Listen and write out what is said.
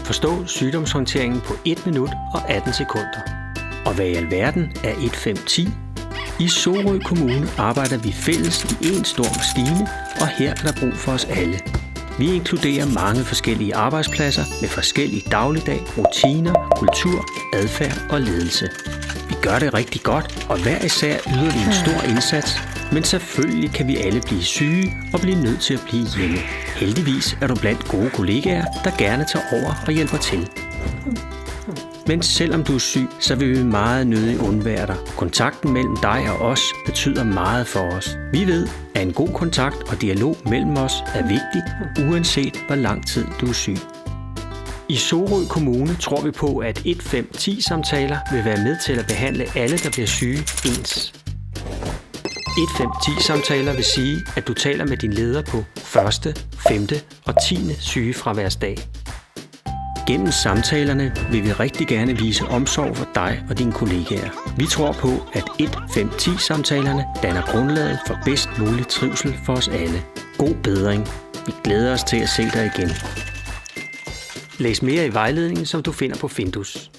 forstå sygdomshåndteringen på 1 minut og 18 sekunder. Og hvad i alverden er 1510? I Sorø Kommune arbejder vi fælles i en stor maskine, og her er der brug for os alle. Vi inkluderer mange forskellige arbejdspladser med forskellige dagligdag, rutiner, kultur, adfærd og ledelse. Vi gør det rigtig godt, og hver især yder vi en stor indsats, men selvfølgelig kan vi alle blive syge og blive nødt til at blive hjemme. Heldigvis er du blandt gode kollegaer, der gerne tager over og hjælper til. Men selvom du er syg, så vil vi meget nødig undvære dig. Kontakten mellem dig og os betyder meget for os. Vi ved, at en god kontakt og dialog mellem os er vigtig, uanset hvor lang tid du er syg. I Sorø Kommune tror vi på, at 1510-samtaler vil være med til at behandle alle, der bliver syge, ens. 1510-samtaler vil sige, at du taler med din leder på 1., 5. og 10. sygefraværsdag. Gennem samtalerne vil vi rigtig gerne vise omsorg for dig og dine kollegaer. Vi tror på, at 1510-samtalerne danner grundlaget for bedst mulig trivsel for os alle. God bedring. Vi glæder os til at se dig igen. Læs mere i vejledningen, som du finder på Findus.